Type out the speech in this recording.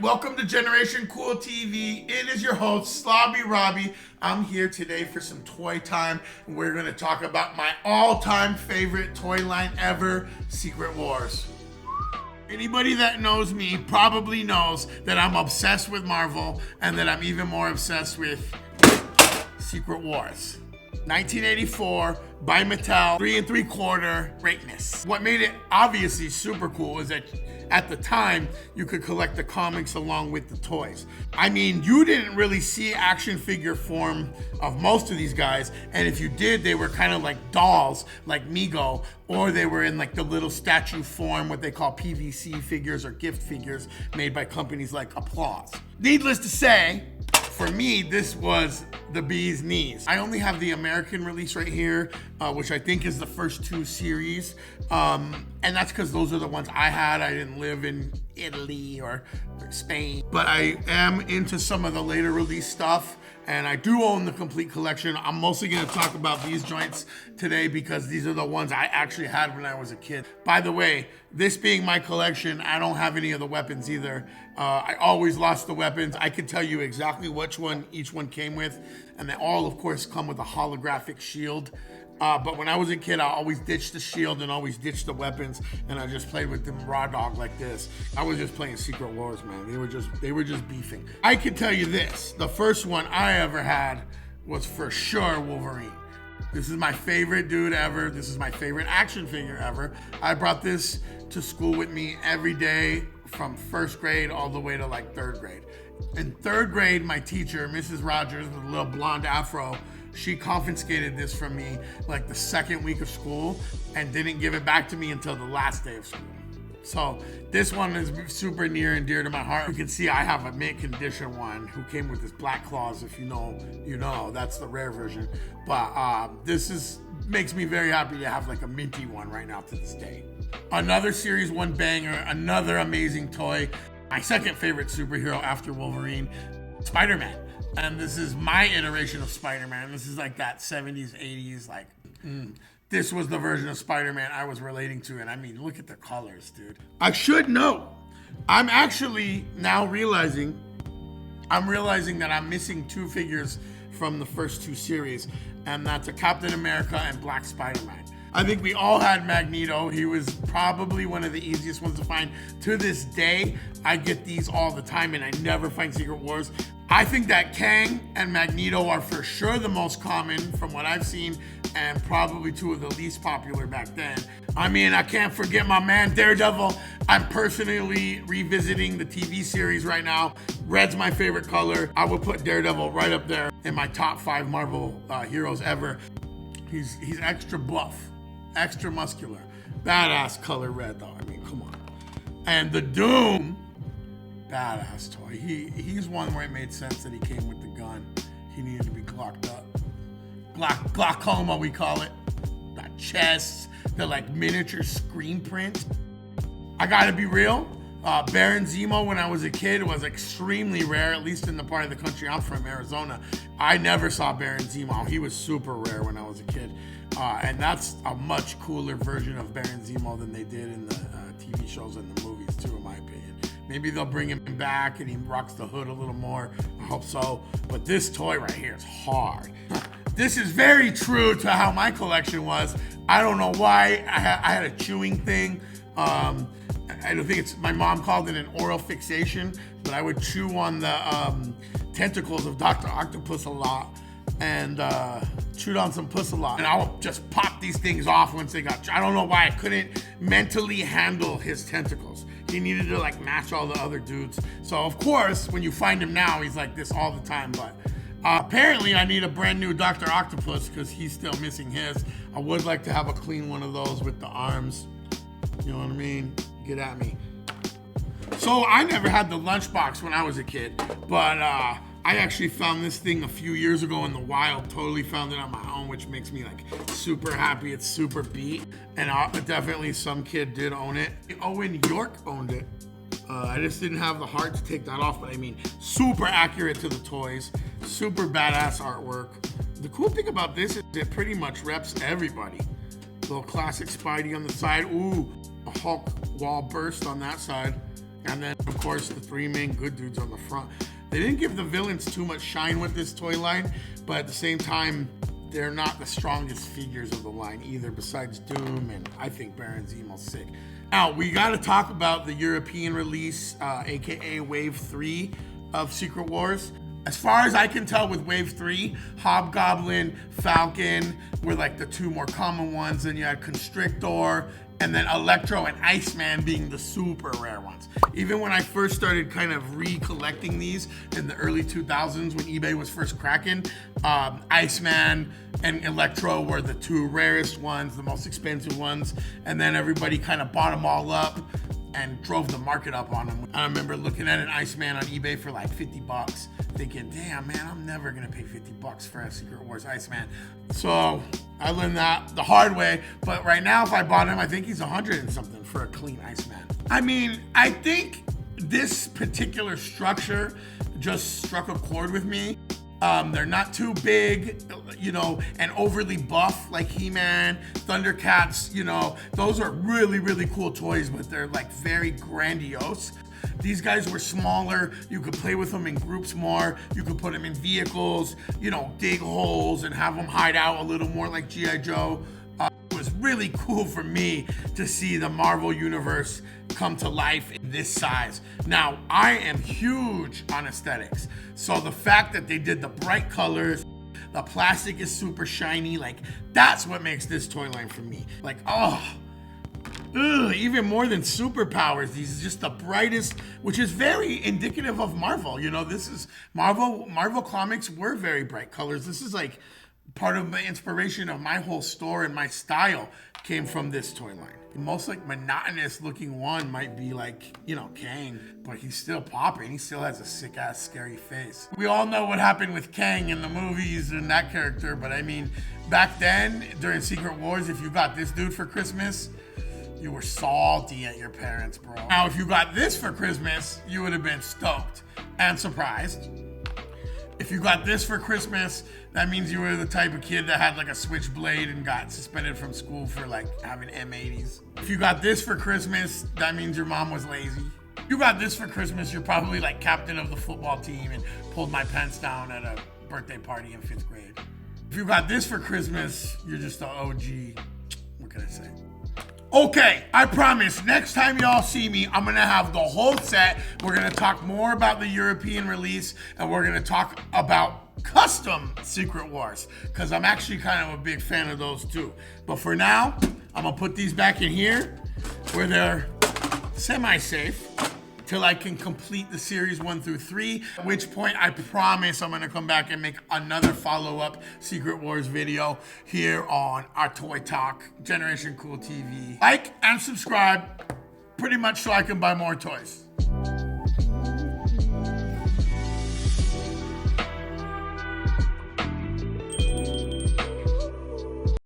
Welcome to Generation Cool TV. It is your host, Slobby Robbie. I'm here today for some toy time. We're going to talk about my all-time favorite toy line ever, Secret Wars. Anybody that knows me probably knows that I'm obsessed with Marvel and that I'm even more obsessed with Secret Wars. 1984 by Mattel, 3 3/4 greatness. What made it obviously super cool is that at the time you could collect the comics along with the toys. I mean, you didn't really see action figure form of most of these guys, and if you did, they were kind of like dolls, like Mego, or they were in like the little statue form, what they call PVC figures or gift figures made by companies like Applause. Needless to say, for me, this was the bee's knees. I only have the American release right here, which I think is the first 2 series. And that's because those are the ones I had. I didn't live in Italy or Spain. But I am into some of the later release stuff, and I do own the complete collection. I'm mostly gonna talk about these joints today because these are the ones I actually had when I was a kid. By the way, this being my collection, I don't have any of the weapons either. I always lost the weapons. I could tell you exactly which one each one came with, and they all, of course, come with a holographic shield. But when I was a kid, I always ditched the shield and always ditched the weapons, and I just played with them raw dog like this. I was just playing Secret Wars, man. They were just beefing. I can tell you this: the first one I ever had was for sure Wolverine. This is my favorite dude ever. This is my favorite action figure ever. I brought this to school with me every day from 1st grade all the way to like 3rd grade. In 3rd grade, my teacher, Mrs. Rogers, with a little blonde afro, she confiscated this from me like the 2nd week of school and didn't give it back to me until the last day of school. So this one is super near and dear to my heart. You can see I have a mint condition one who came with his black claws. If you know, you know, that's the rare version. But makes me very happy to have like a minty one right now to this day. Another series 1 banger, another amazing toy. My second favorite superhero after Wolverine, Spider-Man. And this is my iteration of Spider-Man. This is like that 70s, 80s, like, this was the version of Spider-Man I was relating to. And I mean, look at the colors, dude. I should know, I'm actually now realizing that I'm missing 2 figures from the first 2 series. And that's a Captain America and Black Spider-Man. I think we all had Magneto. He was probably one of the easiest ones to find. To this day, I get these all the time and I never find Secret Wars. I think that Kang and Magneto are for sure the most common from what I've seen, and probably 2 of the least popular back then. I mean, I can't forget my man Daredevil. I'm personally revisiting the TV series right now. Red's my favorite color. I would put Daredevil right up there in my top 5 Marvel heroes ever. He's extra buff, extra muscular, badass color red though. I mean, come on. And the Doom, badass toy. He's one where it made sense that he came with the gun. He needed to be glocked up. Glaucoma, we call it. That chest, the like miniature screen print. I gotta be real. Baron Zemo when I was a kid was extremely rare, at least in the part of the country I'm from, Arizona. I never saw Baron Zemo. He was super rare when I was a kid. And that's a much cooler version of Baron Zemo than they did in the TV shows and the movies too, in my opinion. Maybe they'll bring him back and he rocks the hood a little more. I hope so. But this toy right here is hard. This is very true to how my collection was. I don't know why. I had a chewing thing. I don't think my mom called it an oral fixation, but I would chew on the tentacles of Dr. Octopus a lot and chewed on some puss a lot. And I would just pop these things off once they got, I don't know why I couldn't mentally handle his tentacles. He needed to like match all the other dudes. So of course, when you find him now, he's like this all the time, but apparently I need a brand new Dr. Octopus because he's still missing his. I would like to have a clean one of those with the arms. You know what I mean? Get at me. So I never had the lunchbox when I was a kid, but I actually found this thing a few years ago in the wild. Totally found it on my own, which makes me like super happy. It's super beat, and definitely some kid did own it. Owen York owned it. I just didn't have the heart to take that off, but I mean, super accurate to the toys, super badass artwork. The cool thing about this is it pretty much reps everybody. Little classic Spidey on the side. Ooh, a Hulk wall burst on that side. And then, of course, the three main good dudes on the front. They didn't give the villains too much shine with this toy line, but at the same time, they're not the strongest figures of the line either, besides Doom, and I think Baron Zemo's sick. Now, we got to talk about the European release, aka Wave 3 of Secret Wars. As far as I can tell with Wave 3, Hobgoblin, Falcon were like the two more common ones. Then you had Constrictor, and then Electro and Iceman being the super rare ones. Even when I first started kind of recollecting these in the early 2000s when eBay was first cracking, Iceman and Electro were the two rarest ones, the most expensive ones, and then everybody kind of bought them all up and drove the market up on them. I remember looking at an Iceman on eBay for like 50 bucks, thinking, damn man, I'm never gonna pay 50 bucks for a Secret Wars Iceman. So I learned that the hard way, but right now if I bought him, I think he's 100 and something for a clean Iceman. I mean, I think this particular structure just struck a chord with me. They're not too big, you know, and overly buff like He-Man, Thundercats, you know, those are really, really cool toys, but they're like very grandiose. These guys were smaller. You could play with them in groups more. You could put them in vehicles, you know, dig holes and have them hide out a little more like G.I. Joe. It was really cool for me to see the Marvel Universe come to life in this size. Now, I am huge on aesthetics. So the fact that they did the bright colors, the plastic is super shiny, like that's what makes this toy line for me. Like, even more than superpowers, these is just the brightest, which is very indicative of Marvel. You know, this is Marvel comics were very bright colors. This is like part of the inspiration of my whole store and my style came from this toy line. The most like monotonous looking one might be like, you know, Kang, but he's still popping. He still has a sick ass scary face. We all know what happened with Kang in the movies and that character, but I mean, back then during Secret Wars, if you got this dude for Christmas, you were salty at your parents, bro. Now, if you got this for Christmas, you would have been stoked and surprised. If you got this for Christmas, that means you were the type of kid that had like a switchblade and got suspended from school for like having M80s. If you got this for Christmas, that means your mom was lazy. If you got this for Christmas, you're probably like captain of the football team and pulled my pants down at a birthday party in 5th grade. If you got this for Christmas, you're just an OG. What can I say? Okay, I promise, next time y'all see me, I'm gonna have the whole set. We're gonna talk more about the European release, and we're gonna talk about custom Secret Wars, because I'm actually kind of a big fan of those too. But for now, I'm gonna put these back in here, where they're semi-safe, till I can complete the series 1 through 3, at which point I promise I'm gonna come back and make another follow-up Secret Wars video here on our Toy Talk Generation Cool TV. Like and subscribe, pretty much so I can buy more toys.